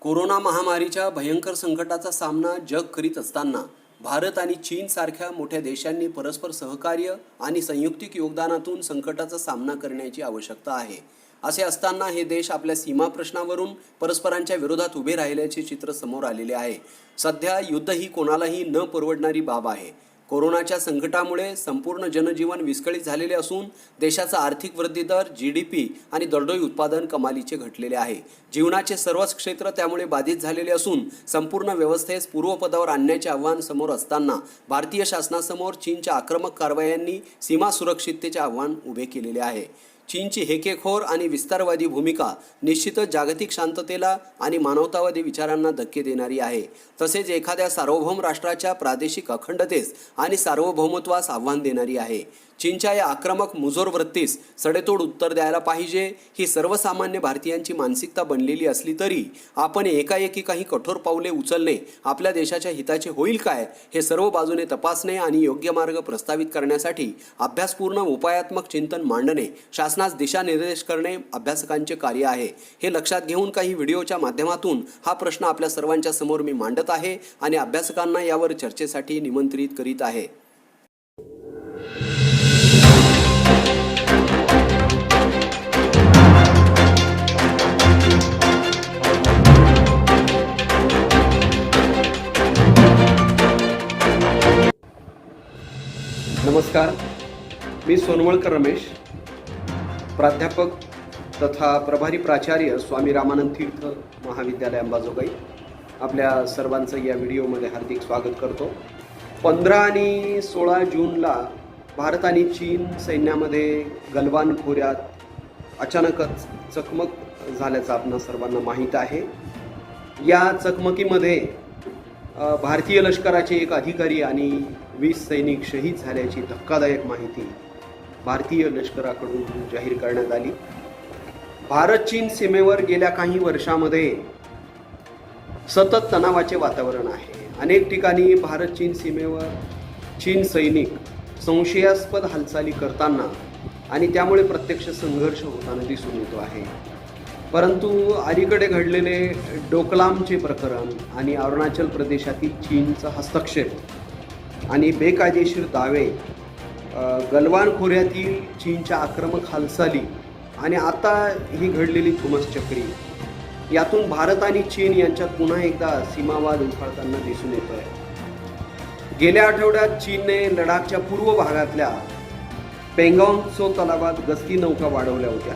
Corona महामारीच्या भयंकर संकटाचा सामना जग करीत असताना भारत आणि चीनसारख्या मोठ्या देशांनी परस्पर सहकार्य आणि संयुक्तिक योगदानातून संकटाचा सामना करण्याची आवश्यकता आहे। असे असताना हे देश आपल्या सीमा प्रश्नावरून परस्परांच्या विरोधात उभे राहिल्याचे चित्र समोर आलेले आहे। सध्या युद्ध ही कोणालाही न परवडणारी बाब आहे। कोरोनाच्या संकटामुळे संपूर्ण जनजीवन विस्कळीत झालेले असून देशाचा आर्थिक वृद्धी दर जीडीपी आणि दरडोई उत्पादन कमालीचे घटलेले आहे। जीवनाचे सर्वच क्षेत्र त्यामुळे बाधित झालेले असून संपूर्ण व्यवस्थेस पूर्वपदावर आणण्याचे आव्हान समोर असताना भारतीय शासनासमोर चीनच्या आक्रमक कारवायांनी सीमा सुरक्षिततेचे आव्हान उभे केलेले आहे। चीनची हेकेखोर आणि विस्तारवादी भूमिका निश्चितच जागतिक शांततेला आणि मानवतावादी विचारांना धक्के देणारी आहे। तसेच एखाद्या सार्वभौम राष्ट्राच्या प्रादेशिक अखंडतेस आणि सार्वभौमत्वास आव्हान देणारी आहे। चीनच्या या आक्रमक मुजोर वृत्तीस सडेतोड उत्तर द्यायला पाहिजे ही सर्वसामान्य भारतीयांची मानसिकता बनलेली असली तरी आपण एकाएकी काही कठोर पावले उचलणे आपल्या देशाच्या हिताचे होईल काय हे सर्व बाजूने तपासणे आणि योग्य मार्ग प्रस्तावित करण्यासाठी अभ्यासपूर्ण उपायात्मक चिंतन मांडणे, शासनास दिशानिर्देश करणे अभ्यासकांचे कार्य आहे। हे लक्षात घेऊन काही व्हिडिओच्या माध्यमातून हा प्रश्न आपल्या सर्वांच्या समोर मी मांडत आहे आणि अभ्यासकांना यावर चर्चेसाठी निमंत्रित करीत आहे। नमस्कार, मी सोनवळकर रमेश, प्राध्यापक तथा प्रभारी प्राचार्य स्वामी रामानंद तीर्थ महाविद्यालय अंबाजोगाई। आपल्या सर्वांचं या व्हिडिओमध्ये हार्दिक स्वागत करतो। 15 आणि 16 जूनला भारत आणि चीन सैन्यामध्ये गलवान खोऱ्यात अचानकच चकमक झाल्याचं आपणा सर्वांना माहीत आहे। या चकमकीमध्ये भारतीय लष्कराचे एक अधिकारी आणि 20 सैनिक शहीद झाल्याची धक्कादायक माहिती भारतीय लष्कराकडून जाहीर करण्यात आली। भारत चीन सीमेवर गेल्या काही वर्षांमध्ये सतत तणावाचे वातावरण आहे। अनेक ठिकाणी भारत चीन सीमेवर चीन सैनिक संशयास्पद हालचाली करताना आणि त्यामुळे प्रत्यक्ष संघर्ष होताना दिसून येतो आहे। परंतु अलीकडे घडलेले डोकलामचे प्रकरण आणि अरुणाचल प्रदेशातील चीनचा हस्तक्षेप आणि बेकायदेशीर दावे, गलवान खोऱ्यातील चीनच्या आक्रमक हालचाली आणि आता ही घडलेली थोमस चक्री, यातून भारत आणि चीन यांच्यात पुन्हा एकदा सीमावाद उफाळताना दिसून येतो आहे। गेल्या आठवड्यात चीनने लडाखच्या पूर्व भागातल्या पेंगॉंग त्सो तलावात गस्ती नौका वाढवल्या होत्या।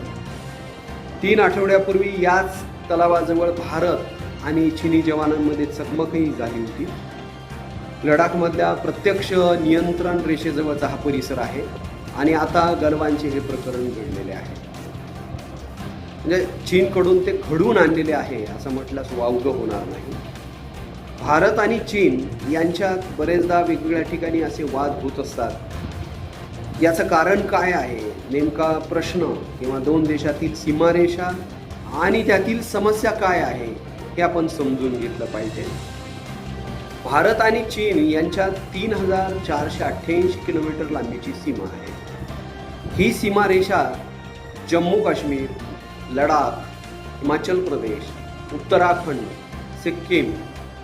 3 आठवड्यापूर्वी याच तलावाजवळ भारत आणि चीनी जवानांमध्ये चकमकही झाली होती। लडाखमधल्या प्रत्यक्ष नियंत्रण रेषेजवळचा हा परिसर आहे आणि आता गलवानचे हे प्रकरण घडलेले आहे। म्हणजे चीनकडून ते घडून आणलेले आहे असं म्हटल्यास वावगं होणार नाही। भारत आणि चीन यांच्यात बरेचदा वेगवेगळ्या ठिकाणी असे वाद होत असतात। याचं कारण काय आहे, नेमका प्रश्न किंवा दोन देशातील सीमारेषा आणि त्यातील समस्या काय आहे हे आपण समजून घेतलं पाहिजे। भारत आणि चीन यांच्यात 3488 किलोमीटर लांबीची सीमा आहे। ही सीमारेषा जम्मू काश्मीर, लडाख, हिमाचल प्रदेश, उत्तराखंड, सिक्कीम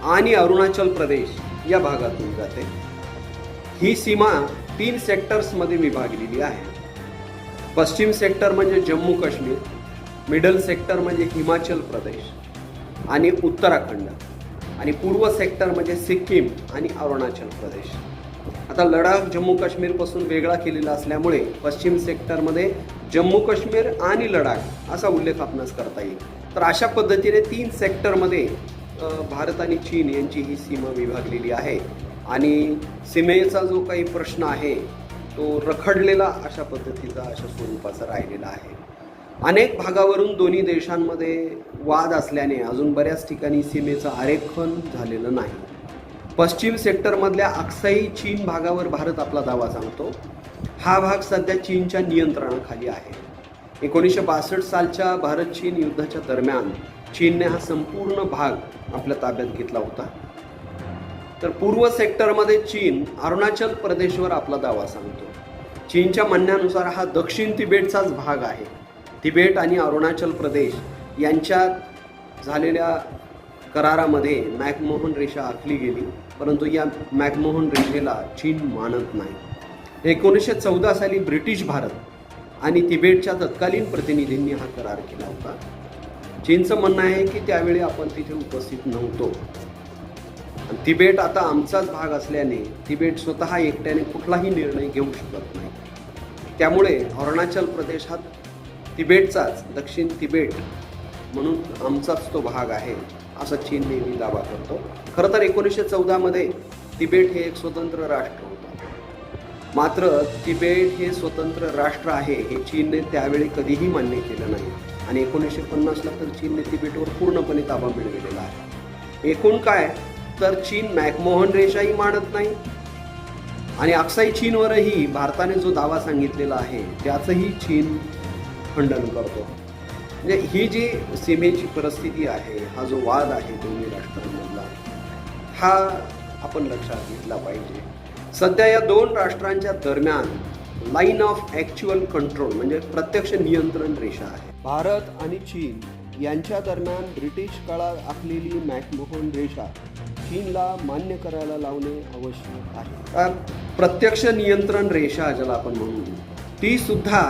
आणि अरुणाचल प्रदेश या भागातून जाते। ही सीमा 3 सेक्टर्समध्ये विभागलेली आहे। पश्चिम सेक्टर म्हणजे जम्मू काश्मीर, मिडल सेक्टर म्हणजे हिमाचल प्रदेश आणि उत्तराखंड आणि पूर्व सेक्टर म्हणजे सिक्कीम आणि अरुणाचल प्रदेश। आता लडाख जम्मू काश्मीरपासून वेगळा केलेला असल्यामुळे पश्चिम सेक्टरमध्ये जम्मू काश्मीर आणि लडाख असा उल्लेख आपणास करता येईल। तर अशा पद्धतीने 3 सेक्टरमध्ये भारत आणि चीन यांची ही सीमा विभागलेली आहे आणि सीमेचा जो काही प्रश्न आहे तो रखडलेला अशा पद्धतीचा, अशा स्वरूपाचा राहिलेला आहे। अनेक भागावरून दोन्ही देशांमध्ये वाद असल्याने अजून बऱ्याच ठिकाणी सीमेचं आरेखन झालेलं नाही। पश्चिम सेक्टरमधल्या अक्साई चीन भागावर भारत आपला दावा सांगतो। हा भाग सध्या चीनच्या नियंत्रणाखाली आहे। 1962 सालच्या भारत चीन युद्धाच्या दरम्यान चीनने हा संपूर्ण भाग आपल्या ताब्यात घेतला होता। तर पूर्व सेक्टरमध्ये चीन अरुणाचल प्रदेशवर आपला दावा सांगतो। चीनच्या म्हणण्यानुसार हा दक्षिण तिबेटचाच भाग आहे। तिबेट आणि अरुणाचल प्रदेश यांच्यात झालेल्या करारामध्ये मॅकमोहन रेषा आखली गेली, परंतु या मॅकमोहन रेषेला चीन मानत नाही. 1914 साली ब्रिटिश भारत आणि तिबेटच्या तत्कालीन प्रतिनिधींनी हा करार केला होता. चीनचं म्हणणं आहे की त्यावेळी आपण तिथे उपस्थित नव्हतो. तिबेट आता आमचाच भाग असल्याने तिबेट स्वतः एकट्याने कुठलाही निर्णय घेऊ शकत नाही. त्यामुळे अरुणाचल प्रदेश हा तिबेटचाच, दक्षिण तिबेट म्हणून आमचाच तो भाग आहे असा चीन नेहमी दावा करतो. खरं तर 1914 तिबेट हे एक स्वतंत्र राष्ट्र होतं. मात्र तिबेट हे स्वतंत्र राष्ट्र आहे हे चीनने त्यावेळी कधीही मान्य केलं नाही आणि 1950ला तर चीनने तिबेटवर पूर्णपणे ताबा मिळवलेला आहे. एकूण काय तर चीन मॅकमोहन रेषाही मानत नाही आणि अक्साई चीनवरही भारताने जो दावा सांगितलेला आहे त्याचंही चीन खंडन करतो. म्हणजे ही जी सीमेची परिस्थिती आहे, हा जो वाद आहे दोन्ही राष्ट्रांमधला, हा आपण लक्षात घेतला पाहिजे. सध्या या दोन राष्ट्रांच्या दरम्यान लाईन ऑफ ॲक्च्युअल कंट्रोल म्हणजे प्रत्यक्ष नियंत्रण रेषा आहे. भारत आणि चीन यांच्या दरम्यान ब्रिटिश काळात आखलेली मॅकमोहन रेषा चीनला मान्य करायला लावणे आवश्यक आहे. प्रत्यक्ष नियंत्रण रेषा ज्याला आपण म्हणू, ती सुद्धा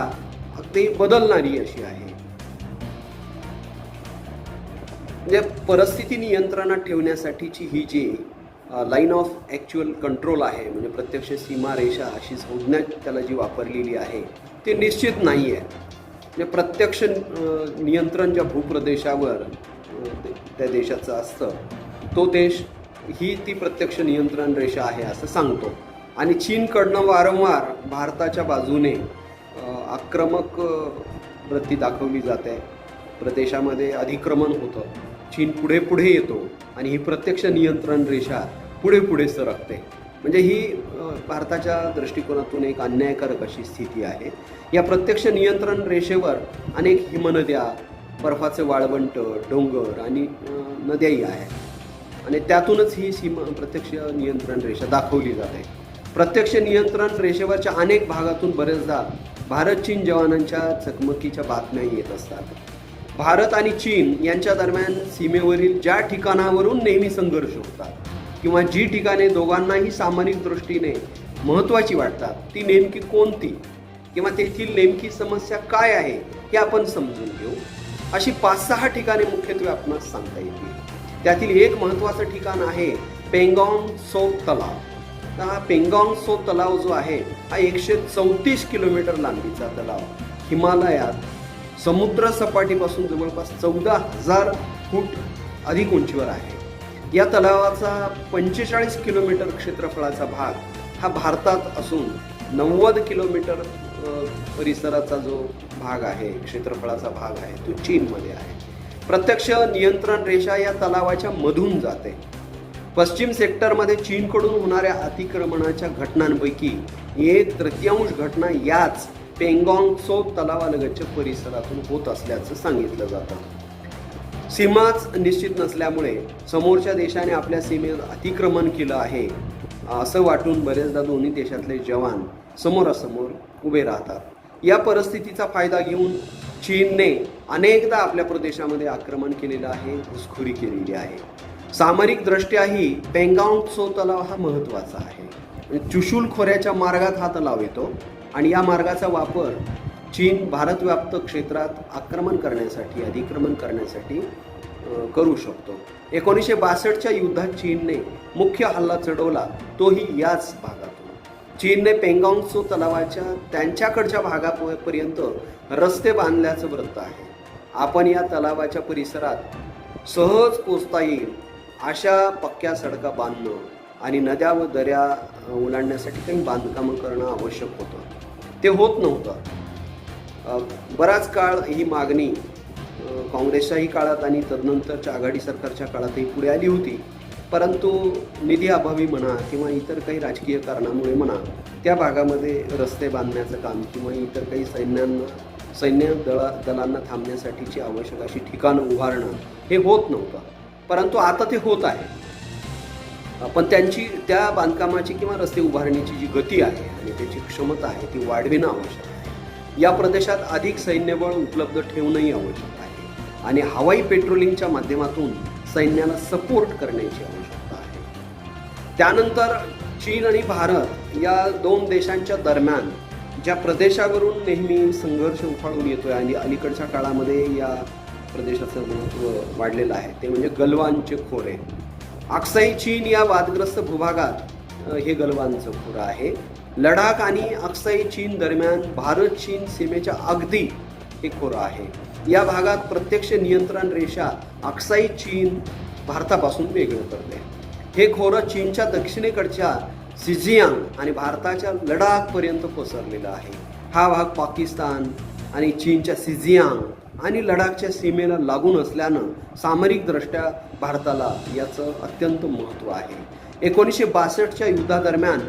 अगदी बदलणारी अशी आहे. म्हणजे परिस्थिती नियंत्रणात ठेवण्यासाठीची ही जी लाईन ऑफ ॲक्च्युअल कंट्रोल आहे, म्हणजे प्रत्यक्ष सीमा रेषा अशी संज्ञा त्याला जी वापरलेली आहे ती निश्चित नाही आहे. म्हणजे प्रत्यक्ष नियंत्रण ज्या भूप्रदेशावर त्या देशाचं असतं तो देश ही ती प्रत्यक्ष नियंत्रण रेषा आहे असं सांगतो. आणि चीनकडनं वारंवार भारताच्या बाजूने आक्रमक वृत्ती दाखवली जाते. प्रदेशामध्ये अधिक्रमण होतं, चीन पुढे पुढे येतो आणि ही प्रत्यक्ष नियंत्रण रेषा पुढे पुढे सरकते. म्हणजे ही भारताच्या दृष्टिकोनातून एक अन्यायकारक अशी स्थिती आहे. या प्रत्यक्ष नियंत्रण रेषेवर अनेक हिमनद्या, बर्फाचे वाळवंट, डोंगर आणि नद्याही आहेत आणि त्यातूनच ही प्रत्यक्ष नियंत्रण रेषा दाखवली जाते. प्रत्यक्ष नियंत्रण रेषेवरच्या अनेक भागातून बरेचदा भारत चीन जवानांच्या चकमकीच्या बातम्या येत असतात. भारत आणि चीन यांच्या दरम्यान सीमेवरील ज्या ठिकाणावरून नेहमी संघर्ष होतात किंवा जी ठिकाणे दोघांनाही सामरिक दृष्टीने महत्त्वाची वाटतात ती नेमकी कोणती किंवा तेथील नेमकी समस्या काय आहे हे आपण समजून घेऊ. अशी 5-6 ठिकाणे मुख्यत्वे आपणास सांगता येतील. त्यातील एक महत्त्वाचं ठिकाण आहे पेंगॉंग त्सो तलाव. तर हा पेंगॉंग त्सो तलाव जो आहे हा 134 किलोमीटर लांबीचा तलाव हिमालयात समुद्र सपाटीपासून जवळपास 14,000 फूट अधिक उंचीवर आहे. या तलावाचा 45 किलोमीटर क्षेत्रफळाचा भाग हा भारतात असून 90 किलोमीटर परिसराचा जो भाग आहे, क्षेत्रफळाचा भाग आहे, तो चीनमध्ये आहे. प्रत्यक्ष नियंत्रण रेषा या तलावाच्या मधून जाते. पश्चिम सेक्टरमध्ये चीनकडून होणाऱ्या अतिक्रमणाच्या घटनांपैकी 1/3 घटना याच पेंगॉंग त्सो तलावालगतच्या परिसरातून होत असल्याचं सांगितलं जातं. सीमाच निश्चित नसल्यामुळे समोरच्या देशाने आपल्या सीमेत अतिक्रमण केलं आहे असं वाटून बरेचदा दोन्ही देशातले जवान समोरासमोर उभे राहतात. या परिस्थितीचा फायदा घेऊन चीनने अनेकदा आपल्या प्रदेशामध्ये आक्रमण केलेलं आहे, घुसखोरी केलेली आहे. सामरिक दृष्ट्याही पेंगॉंग त्सो तलाव हा महत्त्वाचा आहे. चुशूल खोऱ्याच्या मार्गात हा तलाव येतो आणि या मार्गाचा वापर चीन भारतव्याप्त क्षेत्रात आक्रमण करण्यासाठी, अधिक्रमण करण्यासाठी करू शकतो. 1962च्या युद्धात चीनने मुख्य हल्ला चढवला तोही याच भागातून. चीनने पेंगॉंग त्सो तलावाच्या त्यांच्याकडच्या भागापर्यंत रस्ते बांधल्याचं वृत्त आहे. आपण या तलावाच्या परिसरात सहज पोचता येईल अशा पक्क्या सडका बांधणं आणि नद्या व दऱ्या ओलांडण्यासाठी काही बांधकामं करणं आवश्यक होतं. ते होत नव्हतं. बराच काळ ही मागणी काँग्रेसच्याही काळात आणि तदनंतरच्या आघाडी सरकारच्या काळातही पुढे आली होती, परंतु निधी अभावी म्हणा किंवा इतर काही राजकीय कारणामुळे म्हणा त्या भागामध्ये रस्ते बांधण्याचं काम किंवा इतर काही सैन्य दलांना थांबण्यासाठीची आवश्यक अशी ठिकाणं उभारणं हे होत नव्हतं. परंतु आता ते होत आहे. पण त्या बांधकामाची किंवा रस्ते उभारण्याची जी गती आहे आणि त्याची क्षमता आहे ती वाढविणं आवश्यक आहे. या प्रदेशात अधिक सैन्यबळ उपलब्ध ठेवणंही आवश्यक आहे आणि हवाई पेट्रोलिंगच्या माध्यमातून सैन्याला सपोर्ट करण्याची आवश्यकता आहे. त्यानंतर चीन आणि भारत या दोन देशांच्या दरम्यान ज्या प्रदेशावरून नेहमी संघर्ष उफाळून येतोय आणि अलीकडच्या काळामध्ये या प्रदेशाचं महत्त्व वाढलेलं आहे ते म्हणजे गलवानचे खोरे. अक्साई चीन या वादग्रस्त भूभागात हे गलवानचं खोरं आहे. लडाख आणि अक्साई चीन दरम्यान भारत चीन सीमेच्या अगदी हे खोरं आहे. या भागात प्रत्यक्ष नियंत्रण रेषा अक्साई चीन भारतापासून वेगळं करते. हे खोरं चीनच्या दक्षिणेकडच्या सिझियांग आणि भारताच्या लडाखपर्यंत पसरलेलं आहे. हा भाग पाकिस्तान आणि चीनच्या सिझियांग आणि लडाखच्या सीमेला लागून असल्यानं सामरिकदृष्ट्या भारताला याचं अत्यंत महत्त्व आहे. 1962च्या युद्धादरम्यान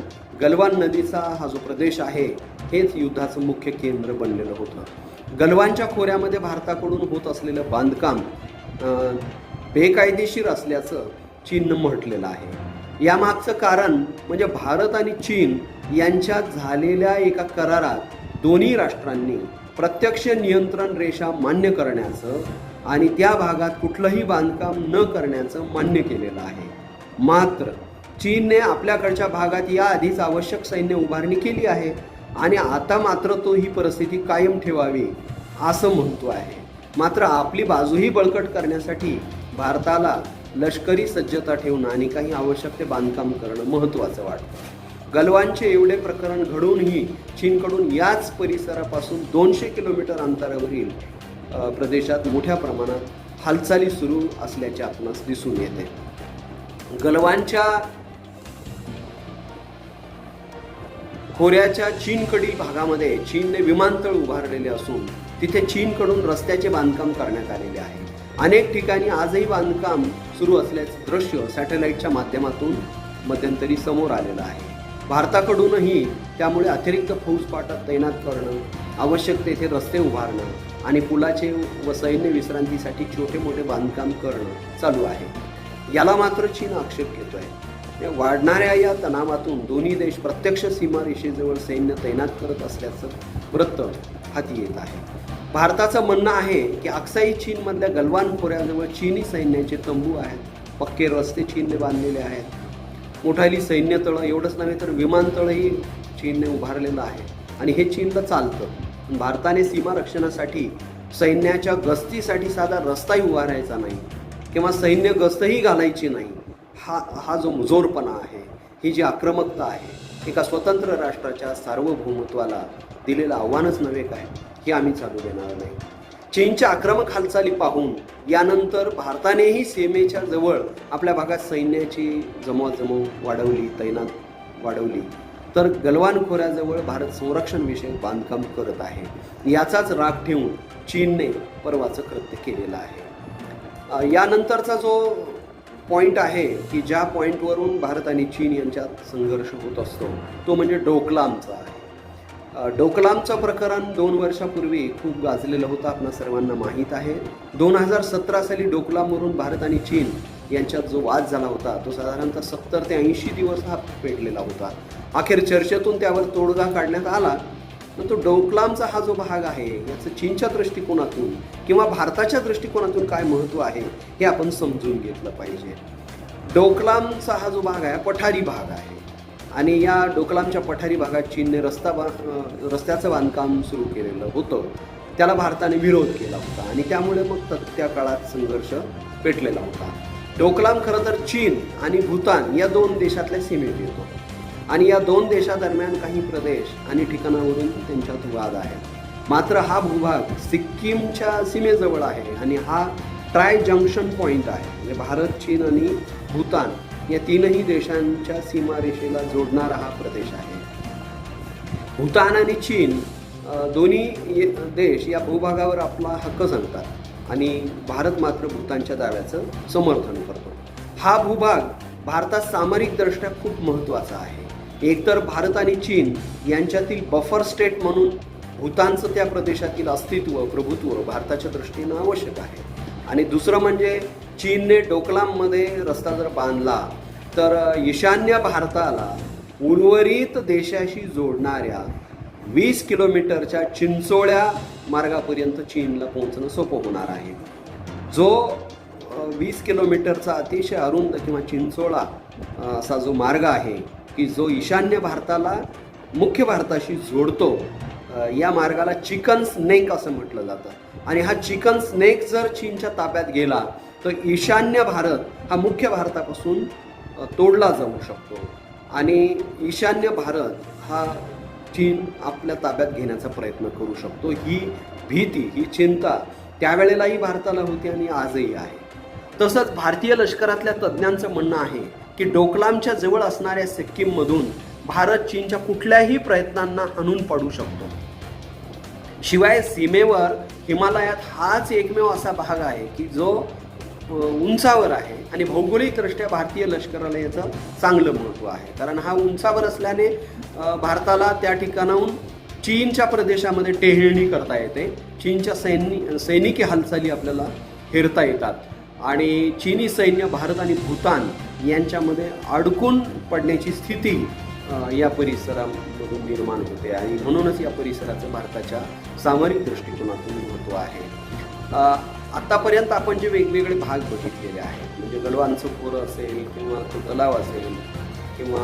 गलवान नदीचा हा जो प्रदेश आहे हेच युद्धाचं मुख्य केंद्र बनलेलं होतं. गलवानच्या खोऱ्यामध्ये भारताकडून होत असलेलं बांधकाम बेकायदेशीर असल्याचं चीननं म्हटलेलं आहे. यामागचं कारण म्हणजे भारत आणि चीन यांच्यात झालेल्या एका करारात दोन्ही राष्ट्रांनी प्रत्यक्ष नियंत्रण रेषा मान्य करण्याचं आणि त्या भागात कुठलंही बांधकाम न करण्याचं मान्य केलेलं आहे. मात्र चीनने आपल्याकडच्या भागात याआधीच आवश्यक सैन्य उभारणी केली आहे आणि आता मात्र तो ही परिस्थिती कायम ठेवावी असं म्हणतो आहे. मात्र आपली बाजूही बळकट करण्यासाठी भारताला लष्करी सज्जता ठेवणं आणि काही आवश्यक ते बांधकाम करणं महत्त्वाचं वाटतं. गलवानचे एवढे प्रकरण घडूनही चीनकडून याच परिसरापासून 200 किलोमीटर अंतरावरील प्रदेशात मोठ्या प्रमाणात हालचाली सुरू असल्याचे आपणास दिसून येते. गलवानच्या खोऱ्याच्या चीनकडील भागामध्ये चीनने विमानतळ उभारलेले असून तिथे चीनकडून रस्त्याचे बांधकाम करण्यात आलेले आहे. अनेक ठिकाणी आजही बांधकाम सुरू असल्याचे दृश्य सॅटेलाईटच्या माध्यमातून मध्यंतरी समोर आलेलं आहे. भारताकडूनही त्यामुळे अतिरिक्त फौजफाटा तैनात करणं, आवश्यक तेथे रस्ते उभारणं आणि पुलाचे व सैन्य विश्रांतीसाठी छोटे मोठे बांधकाम करणं चालू आहे. याला मात्र चीन आक्षेप घेतोय. वाढणाऱ्या या तणावातून दोन्ही देश प्रत्यक्ष सीमारेषेजवळ सैन्य तैनात करत असल्याचं वृत्त हाती येत आहे. भारताचं म्हणणं आहे की अक्साई चीनमधल्या गलवान खोऱ्याजवळ चीनी सैन्याचे तंबू आहेत, पक्के रस्ते चीनने बांधलेले आहेत, मोठाली सैन्य तळं एवढंच नव्हे तर विमानतळही चीनने उभारलेलं आहे आणि हे चीनला चालतं. भारताने सीमा रक्षणासाठी सैन्याच्या गस्तीसाठी साधा रस्ताही उभारायचा नाही किंवा सैन्य गस्तही घालायची नाही. हा जो मुजोरपणा आहे, ही जी आक्रमकता आहे, एका स्वतंत्र राष्ट्राच्या सार्वभौमत्वाला दिलेलं आव्हानच नव्हे काय, हे आम्ही चालू देणार नाही. चीनच्या आक्रमक हालचाली पाहून यानंतर भारतानेही सीमेच्या जवळ आपल्या भागात सैन्याची जमवाजमव वाढवली, तैनात वाढवली, तर गलवान खोऱ्याजवळ भारत संरक्षणविषयक बांधकाम करत आहे. याचाच राग ठेवून चीनने परवाचं कृत्य केलेलं आहे. यानंतरचा जो पॉईंट आहे की ज्या पॉईंटवरून भारत आणि चीन यांच्यात संघर्ष होत असतो तो म्हणजे डोकलामचा आहे. डोकलामचं प्रकरण 2 वर्षापूर्वी खूप गाजलेलं होतं, आपणा सर्वांना माहीत आहे. 2017 साली डोकलामवरून भारत आणि चीन यांच्यात जो वाद झाला होता तो साधारणतः 70 ते 80 दिवस हा पेटलेला होता. अखेर चर्चेतून त्यावर तोडगा काढण्यात आला. पण तो डोकलामचा हा जो भाग आहे याचं चीनच्या दृष्टिकोनातून किंवा भारताच्या दृष्टिकोनातून काय महत्त्व आहे हे आपण समजून घेतलं पाहिजे. डोकलामचा हा जो भाग आहे पठारी भाग आहे आणि या डोकलामच्या पठारी भागात चीनने रस्त्याचं बांधकाम सुरू केलेलं होतं. त्याला भारताने विरोध केला होता आणि त्यामुळे मग त्या काळात संघर्ष पेटलेला होता. डोकलाम खरं तर चीन आणि भूतान या 2 देशातल्या सीमेत येतो आणि या 2 देशादरम्यान काही प्रदेश आणि ठिकाणावरून त्यांच्यात वाद आहे. मात्र हा भूभाग सिक्कीमच्या सीमेजवळ आहे आणि हा ट्राय जंक्शन पॉईंट आहे. म्हणजे भारत, चीन आणि भूतान या 3ही देशांच्या सीमारेषेला जोडणारा हा प्रदेश आहे. भूतान आणि चीन दोन्ही देश या भूभागावर आपला हक्क सांगतात आणि भारत मात्र भूतानच्या दाव्याचं समर्थन करतो. हा भूभाग भारतात सामरिकदृष्ट्या खूप महत्त्वाचा आहे. एकतर भारत आणि चीन यांच्यातील बफर स्टेट म्हणून भूतानचं त्या प्रदेशातील अस्तित्व, प्रभुत्व भारताच्या दृष्टीनं आवश्यक आहे. आणि दुसरं म्हणजे चीनने डोकलाममध्ये रस्ता जर बांधला तर ईशान्य भारताला उर्वरित देशाशी जोडणाऱ्या 20 किलोमीटरच्या चिंचोळ्या मार्गापर्यंत चीनला पोहोचणं सोपं होणार आहे. जो 20 किलोमीटरचा अतिशय अरुंद किंवा चिंचोळा असा जो मार्ग आहे की जो ईशान्य भारताला मुख्य भारताशी जोडतो, या मार्गाला चिकन स्नेक असं म्हटलं जातं। आणि हा चिकन स्नेक जर चीनच्या ताब्यात गेला तर ईशान्य भारत हा मुख्य भारतापासून तोडला जाऊ शकतो आणि ईशान्य भारत हा चीन आपल्या ताब्यात घेण्याचा प्रयत्न करू शकतो। ही भीती, ही चिंता त्यावेळेलाही भारताला होती आणि आजही आहे। तसंच भारतीय लष्करातल्या तज्ज्ञांचं म्हणणं आहे की डोकलामच्या जवळ असणाऱ्या सिक्कीममधून भारत चीनच्या कुठल्याही प्रयत्नांना हाणून पाडू शकतो। शिवाय सीमेवर हिमालयात हाच एकमेव असा भाग आहे की जो उंचावर आहे आणि भौगोलिकदृष्ट्या भारतीय लष्कराला याचं चांगलं महत्त्व आहे, कारण हा उंचावर असल्याने भारताला त्या ठिकाणाहून चीनच्या प्रदेशामध्ये टेहळणी करता येते। चीनच्या सैनिकी हालचाली आपल्याला हेरता येतात आणि चीनी सैन्य भारत आणि भूतान यांच्यामध्ये अडकून पडण्याची स्थिती या परिसरामधून निर्माण होते आणि म्हणूनच या परिसराचं भारताच्या सामरिक दृष्टिकोनातून महत्त्व आहे। आत्तापर्यंत आपण जे वेगवेगळे भाग बघितलेले आहेत, म्हणजे गलवानचं खोरं असेल किंवा तो तलाव असेल किंवा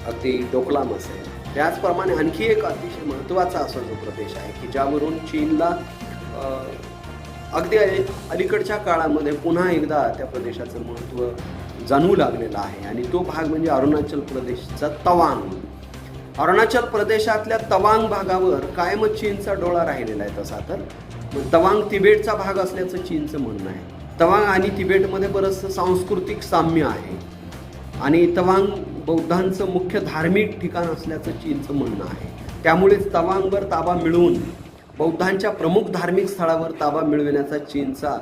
अगदी डोकलाम असेल, त्याचप्रमाणे आणखी एक अतिशय महत्त्वाचा असा जो प्रदेश आहे की ज्यावरून चीनला अगदी अलीकडच्या काळामध्ये पुन्हा एकदा त्या प्रदेशाचं महत्त्व जाणवू लागलेलं आहे आणि तो भाग म्हणजे अरुणाचल प्रदेशचा तवांग। अरुणाचल प्रदेशातल्या तवांग भागावर कायमच चीनचा डोळा राहिलेला आहे। तसा तर तवांग तिबेटचा भाग असल्याचं चीनचं म्हणणं आहे। तवांग आणि तिबेटमध्ये बरंचसं सांस्कृतिक साम्य आहे आणि तवांग बौद्धांचं मुख्य धार्मिक ठिकाण असल्याचं चीनचं म्हणणं आहे। त्यामुळेच तवांगवर ताबा मिळवून बौद्धांच्या प्रमुख धार्मिक स्थळावर ताबा मिळविण्याचा चीनचा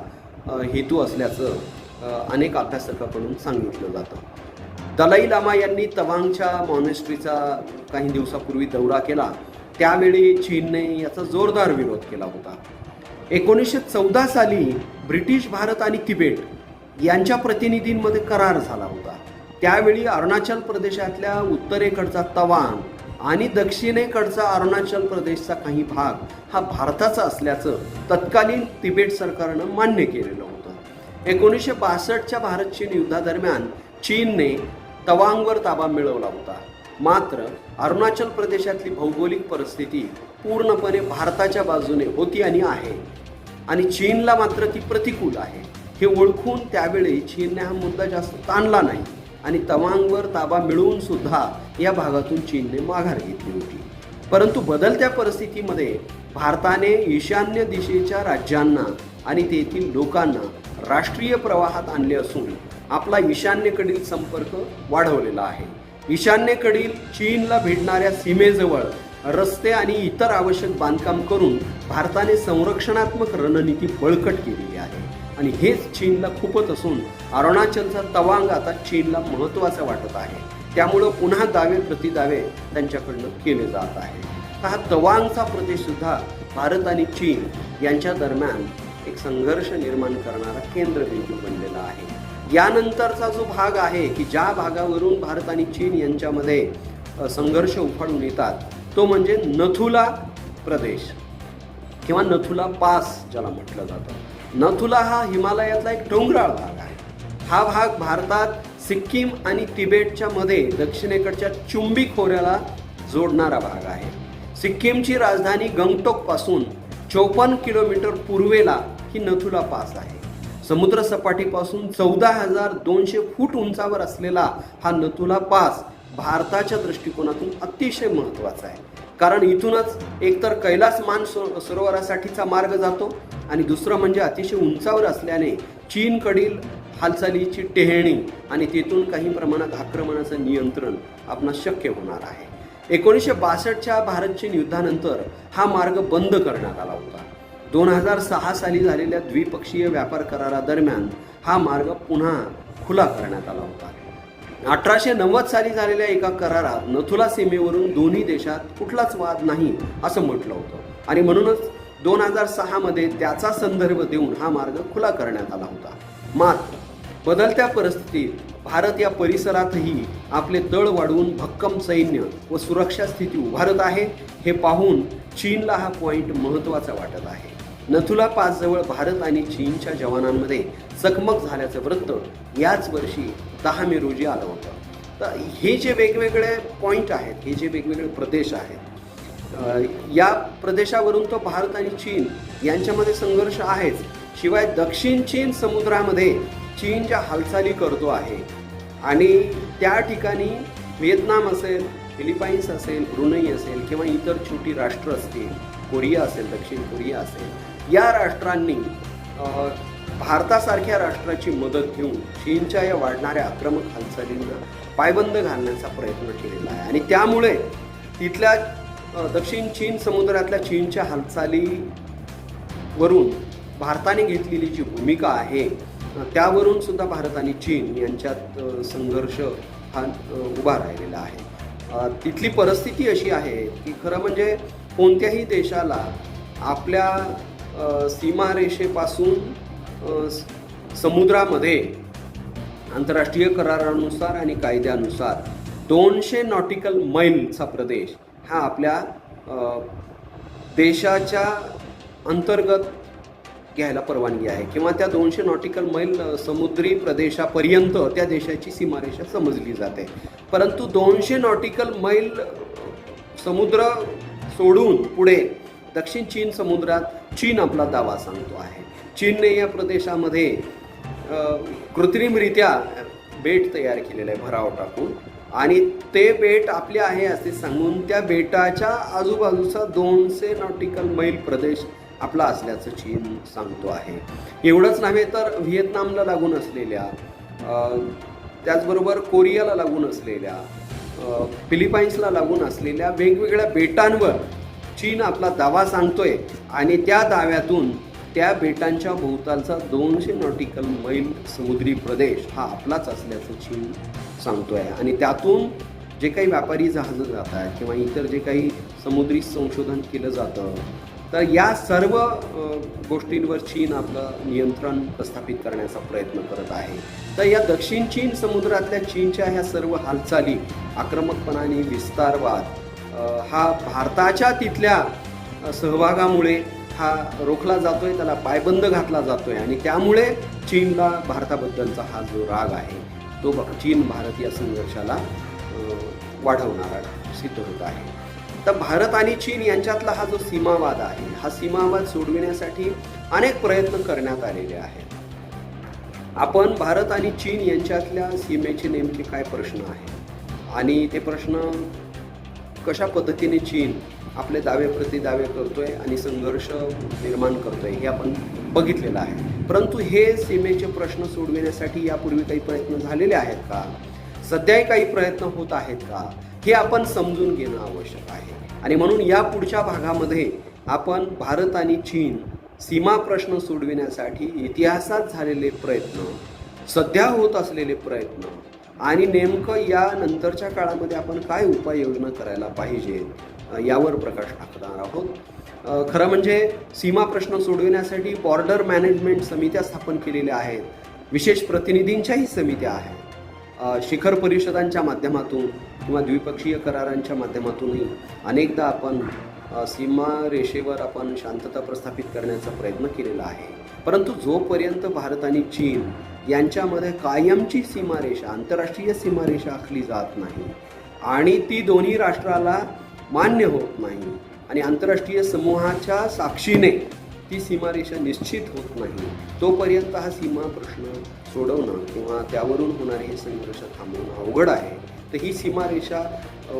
हेतू असल्याचं अनेक अभ्यासकांकडून सांगितलं जातं। दलाई लामा यांनी तवांगच्या मॉनेस्ट्रीचा काही दिवसापूर्वी दौरा केला, त्यावेळी चीनने याचा जोरदार विरोध केला होता। 1914 साली ब्रिटिश भारत आणि तिबेट यांच्या प्रतिनिधींमध्ये करार झाला होता। त्यावेळी अरुणाचल प्रदेशातल्या उत्तरेकडचा तवांग आणि दक्षिणेकडचा अरुणाचल प्रदेशचा काही भाग हा भारताचा असल्याचं तत्कालीन तिबेट सरकारनं मान्य केलेलं होतं। 1962च्या भारत चीन युद्धादरम्यान चीनने तवांगवर ताबा मिळवला होता, मात्र अरुणाचल प्रदेशातली भौगोलिक परिस्थिती पूर्णपणे भारताच्या बाजूने होती आणि आहे आणि चीनला मात्र ती प्रतिकूल आहे। हे ओळखून त्यावेळी चीनने हा मुद्दा जास्त ताणला नाही आणि तवांगवर ताबा मिळवून सुद्धा या भागातून चीनने माघार घेतली होती। परंतु बदलत्या परिस्थितीमध्ये भारताने ईशान्य दिशेच्या राज्यांना आणि तेथील लोकांना राष्ट्रीय प्रवाहात आणले असून आपला ईशान्येकडील संपर्क वाढवलेला आहे। ईशान्येकडील चीनला भिडणाऱ्या सीमेजवळ रस्ते आणि इतर आवश्यक बांधकाम करून भारताने संरक्षणात्मक रणनीती बळकट केलेली आहे आणि हेच चीनला खूपच असून अरुणाचलचा तवांग आता चीनला महत्त्वाचा वाटत आहे। त्यामुळं पुन्हा दावे प्रतिदावे त्यांच्याकडनं केले जात आहे। हा तवांगचा प्रदेश सुद्धा भारत आणि चीन यांच्या दरम्यान एक संघर्ष निर्माण करणारा केंद्रबिंदू बनलेला आहे। यानंतरचा जो भाग आहे की ज्या भागावरून भारत आणि चीन यांच्यामध्ये संघर्ष उफाळून येतात तो म्हणजे नथुला प्रदेश किंवा नथुला पास ज्याला म्हटलं जातं। नथुला हा हिमालयातला एक डोंगराळ भाग आहे। हा भाग भारतात सिक्कीम आणि तिबेटच्या मध्ये दक्षिणेकडच्या चुंबी खोऱ्याला जोडणारा भाग आहे। सिक्कीमची राजधानी गंगटोक पासून 54 किलोमीटर पूर्वेला ही नथुला पास आहे। समुद्र सपाटीपासून 14,200 फूट उंचावर असलेला हा नथुला पास भारताच्या दृष्टिकोनातून अतिशय महत्त्वाचा आहे, कारण इथूनच एकतर कैलास सरोवरासाठीचा मार्ग जातो आणि दुसरं म्हणजे अतिशय उंचावर असल्याने चीनकडील हालचालीची टेहळणी आणि तेथून काही प्रमाणात आक्रमणाचं नियंत्रण आपणास शक्य होणार आहे। 1962च्या भारत चीन युद्धानंतर हा मार्ग बंद करण्यात आला होता। 2006 साली झालेल्या द्विपक्षीय व्यापार करारादरम्यान हा मार्ग पुन्हा खुला करण्यात आला होता। 1890 साली झालेल्या एका करारात नथुला सीमेवरून दोन्ही देशात कुठलाच वाद नाही असं म्हटलं होतं आणि म्हणूनच 2006 मध्ये त्याचा संदर्भ देऊन हा मार्ग खुला करण्यात आला होता। मात्र बदलत्या परिस्थितीत भारत या परिसरातही आपले तळ वाढवून भक्कम सैन्य व सुरक्षा स्थिती उभारत आहे। हे पाहून चीनला हा पॉईंट महत्त्वाचा वाटत आहे। नथुला पास जवळ भारत आणि चीनच्या जवानांमध्ये चकमक झाल्याचं वृत्त याच वर्षी 10 मे रोजी आलं होतं. तर हे जे वेगवेगळे पॉईंट आहेत, हे जे वेगवेगळे प्रदेश आहेत, या प्रदेशावरून तो भारत आणि चीन यांच्यामध्ये संघर्ष आहेच. शिवाय दक्षिण चीन समुद्रामध्ये चीन ज्या हालचाली करतो आहे आणि त्या ठिकाणी व्हिएतनाम असेल, फिलिपाईन्स असेल, ब्रुनई असेल किंवा इतर छोटी राष्ट्र असतील, कोरिया असेल, दक्षिण कोरिया असेल, या राष्ट्रांनी भारतासारख्या राष्ट्राची मदत घेऊन चीनच्या या वाढणाऱ्या आक्रमक हालचालींना पायबंद घालण्याचा प्रयत्न केलेला आहे. आणि त्यामुळे तिथल्या दक्षिण चीन समुद्रातल्या चीनच्या हालचालीवरून भारताने घेतलेली जी भूमिका आहे त्यावरून सुद्धा भारत आणि चीन यांच्यात संघर्ष हा उभा राहिलेला आहे. तिथली परिस्थिती अशी आहे की खरं म्हणजे कोणत्याही देशाला आपल्या सीमारेषेपासून समुद्रामध्ये आंतरराष्ट्रीय करारानुसार आणि कायद्यानुसार 200 नॉटिकल मैलचा प्रदेश हा आपल्या देशाच्या अंतर्गत घ्यायला परवानगी आहे किंवा त्या 200 नॉटिकल मैल समुद्री प्रदेशापर्यंत त्या देशाची सीमारेषा समजली जाते. परंतु 200 नॉटिकल मैल समुद्र सोडून पुढे दक्षिण चीन समुद्रात चीन आपला दावा सांगतो आहे. चीनने या प्रदेशामध्ये कृत्रिमरित्या बेट तयार केलेलं आहे भराव टाकून, आणि ते बेट आपले आहे असे सांगून त्या बेटाच्या आजूबाजूचा 200 नॉटिकल मैल प्रदेश आपला असल्याचं चीन सांगतो आहे. एवढंच नव्हे तर व्हिएतनामला लागून असलेल्या, त्याचबरोबर कोरियाला लागून असलेल्या, फिलिपाईन्सला लागून असलेल्या वेगवेगळ्या बेटांवर चीन आपला दावा सांगतोय आणि त्या दाव्यातून त्या बेटांच्या भोवतालचा 200 नॉटिकल मैल समुद्री प्रदेश हा आपलाच असल्याचं चीन सांगतोय. आणि त्यातून जे काही व्यापारी जहाजं जातात किंवा इतर जे काही समुद्री संशोधन केलं जातं, तर या सर्व गोष्टींवर चीन आपलं नियंत्रण प्रस्थापित करण्याचा प्रयत्न करत आहे. तर या दक्षिण चीन समुद्रातल्या चीनच्या ह्या सर्व हालचाली, आक्रमकपणाने विस्तारवाद हा भारताच्या तिथल्या सहभागामुळे हा रोखला जातोय, त्याला पायबंद घातला जातोय आणि त्यामुळे चीनला भारताबद्दलचा हा जो राग आहे तो चीन भारत या संघर्षाला वाढवणारा सिद्ध होत आहे. तर भारत आणि चीन यांच्यातला हा जो सीमावाद आहे, हा सीमावाद सोडविण्यासाठी अनेक प्रयत्न करण्यात आलेले आहेत. आपण भारत आणि चीन यांच्यातल्या सीमेचे नेमके काय प्रश्न आहेत आणि ते प्रश्न कशा पद्धतीने चीन आपले दावे प्रतिदावे करतोय आणि संघर्ष निर्माण करतोय हे आपण बघितलेलं आहे. परंतु हे सीमेचे प्रश्न सोडविण्यासाठी यापूर्वी काही प्रयत्न झालेले आहेत का, सध्याही काही प्रयत्न होत आहेत का, हे आपण समजून घेणं आवश्यक आहे. आणि म्हणून या पुढच्या भागामध्ये आपण भारत आणि चीन सीमा प्रश्न सोडविण्यासाठी इतिहासात झालेले प्रयत्न, सध्या होत असलेले प्रयत्न आणि नेमकं या नंतरच्या काळामध्ये आपण काय उपाययोजना करायला पाहिजे यावर प्रकाश टाकणार आहोत. खरं म्हणजे सीमा प्रश्न सोडविण्यासाठी बॉर्डर मॅनेजमेंट समित्या स्थापन केलेल्या आहेत, विशेष प्रतिनिधींच्याही समित्या आहेत. शिखर परिषदांच्या माध्यमातून किंवा द्विपक्षीय करारांच्या माध्यमातूनही अनेकदा आपण सीमारेषेवर आपण शांतता प्रस्थापित करण्याचा प्रयत्न केलेला आहे. परंतु जोपर्यंत भारत आणि चीन यांच्यामध्ये कायमची सीमारेषा, आंतरराष्ट्रीय सीमारेषा आखली जात नाही आणि ती दोन्ही राष्ट्राला मान्य होत नाही आणि आंतरराष्ट्रीय समूहाच्या साक्षीने ती सीमारेषा निश्चित होत नाही, तोपर्यंत हा सीमा प्रश्न सोडवणं किंवा त्यावरून होणारे हे संघर्ष थांबवणं अवघड आहे. तर ही सीमारेषा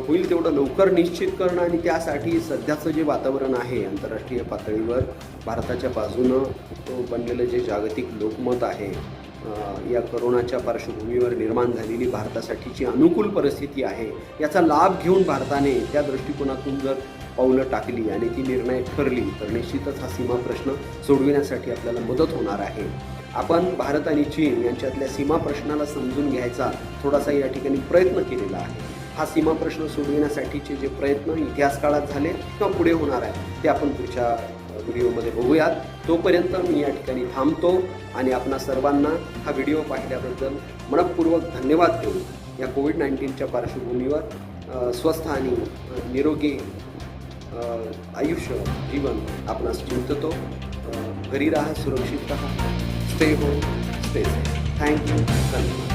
होईल तेवढं लवकर निश्चित करणं आणि त्यासाठी सध्याचं जे वातावरण आहे आंतरराष्ट्रीय पातळीवर भारताच्या बाजूनं बनलेलं जे जागतिक लोकमत आहे, या कोरोनाच्या पार्श्वभूमीवर निर्माण झालेली भारतासाठीची अनुकूल परिस्थिती आहे, याचा लाभ घेऊन भारताने त्या दृष्टिकोनातून जर पावलं टाकली आणि ती निर्णायक ठरली तर निश्चितच हा सीमा प्रश्न सोडविण्यासाठी आपल्याला मदत होणार आहे. आपण भारत आणि चीन यांच्यातल्या सीमा प्रश्नाला समजून घ्यायचा थोडासा या ठिकाणी प्रयत्न केलेला आहे. हा सीमा प्रश्न सोडविण्यासाठीचे जे प्रयत्न इतिहास काळात झाले किंवा पुढे होणार आहे ते आपण पुढच्या व्हिडिओमध्ये बघूयात. तोपर्यंत मी या ठिकाणी थांबतो आणि आपणा सर्वांना हा व्हिडिओ पाहिल्याबद्दल मनपूर्वक धन्यवाद देऊन या कोविड-19च्या पार्श्वभूमीवर स्वस्थ आणि निरोगी आयुष्य जीवन आपणास चिंततो. घरी राहा, सुरक्षित राहा. Stay home, stay safe. Thank you. धन्यवाद.